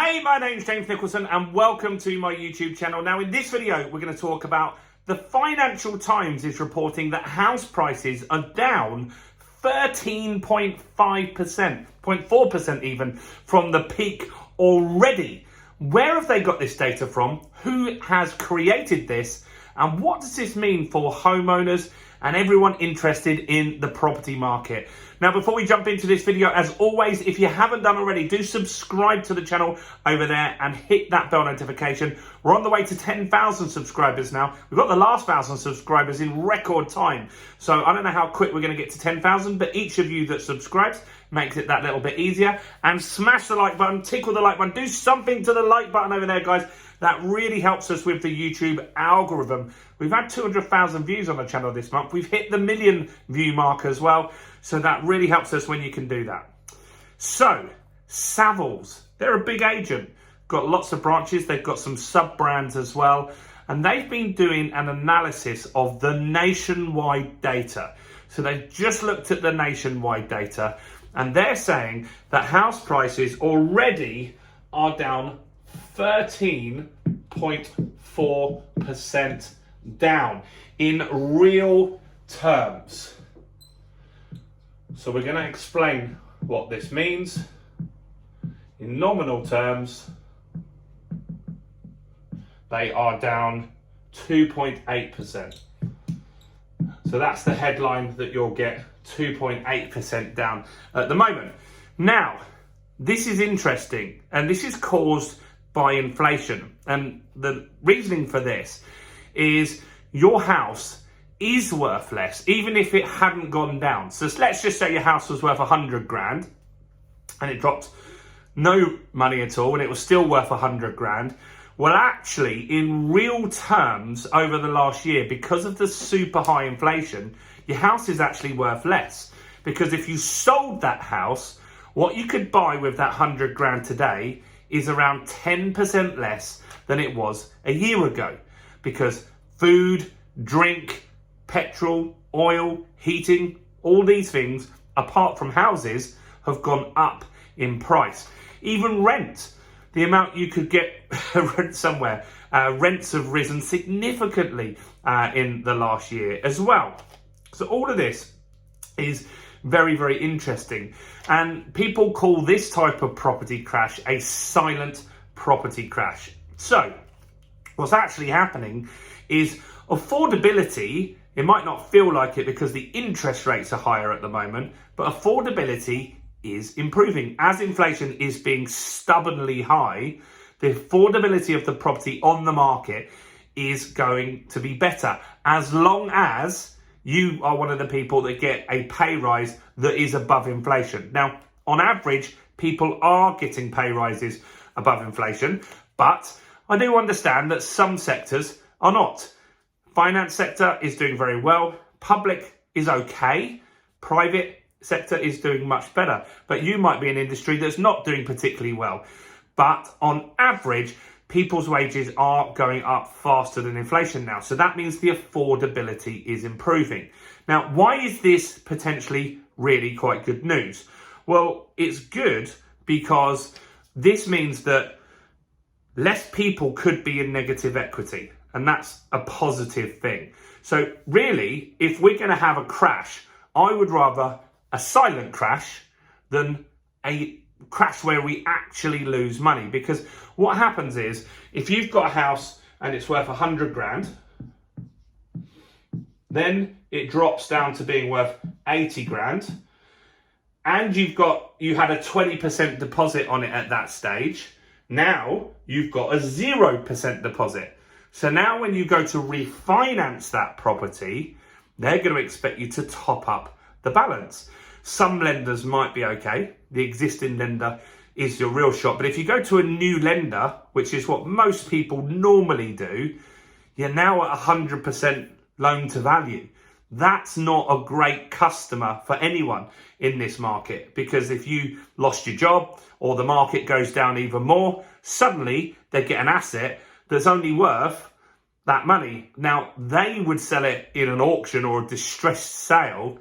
Hey, my name's James Nicholson and welcome to my YouTube channel. Now in this video, we're going to talk about the Financial Times is reporting that house prices are down 13.5%, 0.4% even, from the peak already. Where have they got this data from? Who has created this? And what does this mean for homeowners and everyone interested in the property market? Now, before we jump into this video, as always, if you haven't done already, do subscribe to the channel over there and hit that bell notification. We're on the way to 10,000 subscribers now. We've got the last 1,000 subscribers in record time. So I don't know how quick we're going to get to 10,000, but each of you that subscribes makes it that little bit easier. And smash the like button, tickle the like button, do something to the like button over there, guys. That really helps us with the YouTube algorithm. We've had 200,000 views on the channel this month. We've hit the 1 million view mark as well. So that really helps us when you can do that. So, Savills, they're a big agent. Got lots of branches. They've got some sub-brands as well. And they've been doing an analysis of the nationwide data. So they've just looked at the nationwide data. And they're saying that house prices already are down 13.4% down in real terms. So we're going to explain what this means. In nominal terms, they are down 2.8%. So that's the headline that you'll get, 2.8% down at the moment. Now, this is interesting, and this is caused by inflation. And the reasoning for this is your house is worth less, even if it hadn't gone down. So let's just say your house was worth 100 grand and it dropped no money at all and it was still worth 100 grand. Well, actually, in real terms, over the last year, because of the super high inflation, your house is actually worth less. Because if you sold that house, what you could buy with that 100 grand today is around 10% less than it was a year ago. Because food, drink, petrol, oil, heating, all these things, apart from houses, have gone up in price. Even rent, the amount you could get rent somewhere, rents have risen significantly in the last year as well. So all of this is very, very interesting. And people call this type of property crash a silent property crash. So what's actually happening is affordability, it might not feel like it because the interest rates are higher at the moment, but affordability is improving. As inflation is being stubbornly high, the affordability of the property on the market is going to be better, as long as you are one of the people that get a pay rise that is above inflation. Now, on average, people are getting pay rises above inflation, but I do understand that some sectors are not. Finance sector is doing very well. Public is okay. Private sector is doing much better. But you might be an industry that's not doing particularly well. But on average, people's wages are going up faster than inflation now. So that means the affordability is improving. Now, why is this potentially really quite good news? Well, it's good because this means that less people could be in negative equity. And that's a positive thing. So really, if we're going to have a crash, I would rather a silent crash than a crash where we actually lose money. Because what happens is, if you've got a house and it's worth 100 grand, then it drops down to being worth 80 grand. And you had a 20% deposit on it at that stage. Now you've got a 0% deposit. So now when you go to refinance that property, they're going to expect you to top up the balance. Some lenders might be okay. The existing lender is your real shot. But if you go to a new lender, which is what most people normally do, you're now at 100% loan to value. That's not a great customer for anyone in this market, because if you lost your job or the market goes down even more, suddenly they get an asset that's only worth that money. Now, they would sell it in an auction or a distressed sale,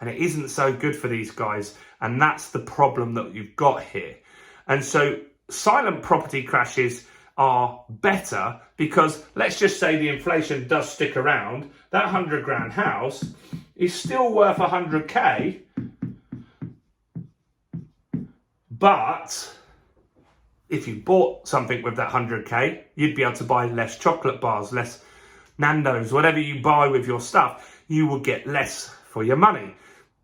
and it isn't so good for these guys. And that's the problem that you've got here. And so silent property crashes are better because let's just say the inflation does stick around. That 100 grand house is still worth 100k, but if you bought something with that 100k, you'd be able to buy less chocolate bars, less Nando's, whatever you buy with your stuff, you will get less for your money.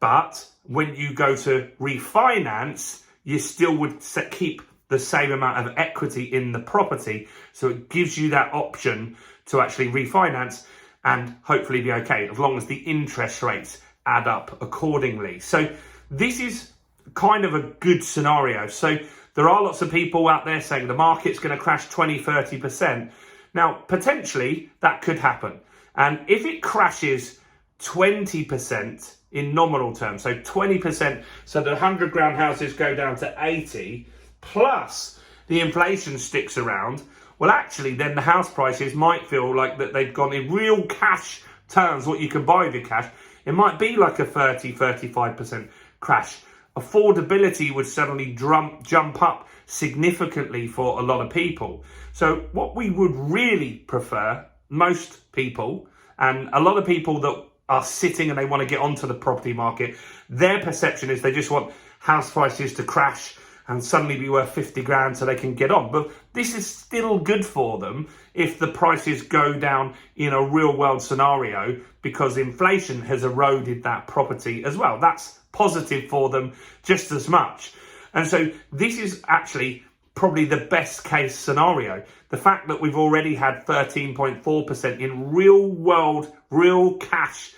But when you go to refinance, you still would keep the same amount of equity in the property. So it gives you that option to actually refinance and hopefully be okay, as long as the interest rates add up accordingly. So this is kind of a good scenario. So there are lots of people out there saying the market's going to crash 20, 30%. Now, potentially that could happen. And if it crashes 20% in nominal terms, so 20%, so the 100 grand houses go down to 80, plus the inflation sticks around, well, actually, then the house prices might feel like that they've gone in real cash terms, what you can buy with your cash. It might be like a 30, 35% crash. Affordability would suddenly jump up significantly for a lot of people. So what we would really prefer, most people, and a lot of people that are sitting and they want to get onto the property market, their perception is they just want house prices to crash and suddenly be worth 50 grand so they can get on. But this is still good for them if the prices go down in a real world scenario, because inflation has eroded that property as well. That's positive for them just as much. And so this is actually probably the best case scenario. The fact that we've already had 13.4% in real world, real cash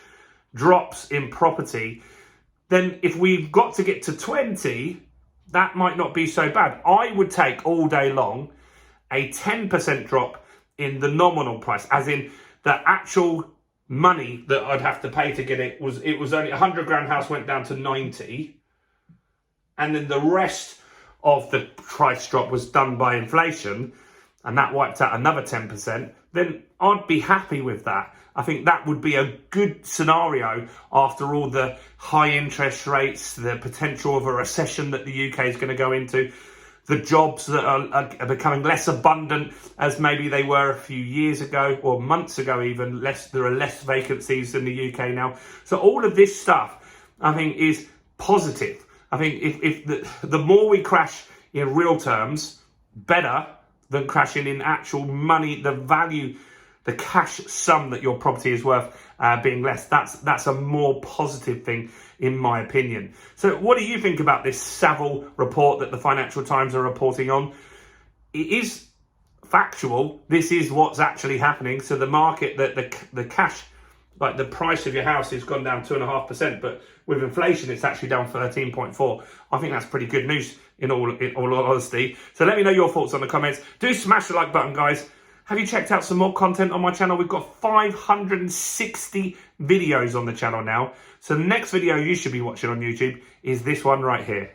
drops in property, then if we've got to get to 20, that might not be so bad. I would take all day long a 10% drop in the nominal price, as in the actual money that I'd have to pay to get it was only 100 grand house went down to 90, and then the rest of the price drop was done by inflation, and that wiped out another 10%, then I'd be happy with that. I think that would be a good scenario after all the high interest rates, the potential of a recession that the UK is going to go into, the jobs that are becoming less abundant as maybe they were a few years ago or months ago even. There are less vacancies in the UK now. So all of this stuff, I think, is positive. I think if the more we crash in real terms, better than crashing in actual money, the value, the cash sum that your property is worth being less. That's a more positive thing, in my opinion. So what do you think about this Saville report that the Financial Times are reporting on? It is factual. This is what's actually happening. So the market, the cash, like the price of your house has gone down 2.5%, but with inflation, it's actually down 13.4. I think that's pretty good news in all honesty. So let me know your thoughts on the comments. Do smash the like button, guys. Have you checked out some more content on my channel? We've got 560 videos on the channel now. So the next video you should be watching on YouTube is this one right here.